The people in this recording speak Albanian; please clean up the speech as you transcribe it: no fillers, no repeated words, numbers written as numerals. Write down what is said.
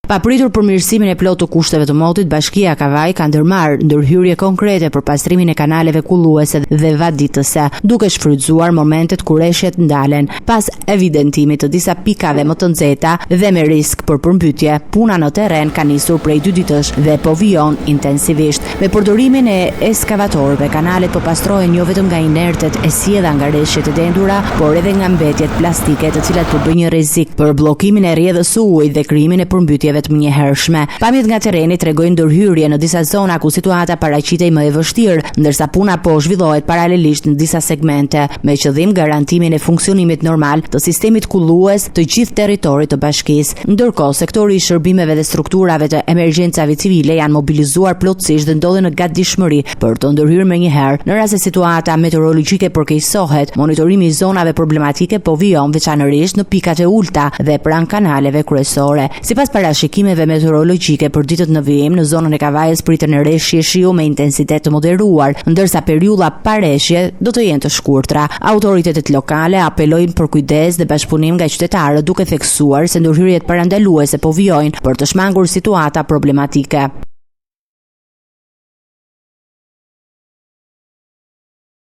Papritur përmirësimin e plotë të kushteve të motit, Bashkia Kavaj ka ndërmarrë ndërhyrje konkrete për pastrimin e kanaleve kulluese dhe vaditëse, duke shfrytzuar momentet kur reshjet ndalen. Pas evidentimit të disa pikave më të nxehta dhe me risk për përmbytje, puna në terren ka nisur prej 2 ditësh dhe po vijon intensivisht. Me përdorimin e eskavatorëve, kanalet po pastrohen jo vetëm nga inertet e sjellja nga reshjet e dendura, por edhe nga mbetjet plastike, të cilat po bëjnë rrezik për bllokimin e rrjedhës së ujit dhe krijimin e përmbytjeve të mënjehershme. Pamjet nga terreni tregojnë ndërhyrje në disa zona ku situata paraqitej më e vështirë, ndërsa puna po zhvillohet paralelisht në disa segmente, me qëllim garantimin e funksionimit normal të sistemit kullues të gjithë territorit të bashkisë. Ndërkohë, sektori i shërbimeve dhe strukturave të emergjencave civile janë mobilizuar plotësisht dhe ndodhen në gatishmëri për të ndërhyrë menjëherë në rast se situata meteorologjike përkeqësohet. Monitorimi i zonave problematike po vijon veçanërisht në pikat e ulta dhe pranë kanaleve kryesore. Sipas parashikimeve meteorologjike për ditët në vijim, në zonën e Kavajës priten rreshje shiu me intensitet të moderuar, ndërsa periudha pa rreshje do të jenë të shkurtra. Autoritetet lokale apelojnë për kujdes dhe bashkëpunim nga qytetarët, duke theksuar se ndërhyrjet parandaluese po vijojnë për të shmangur situata problematike.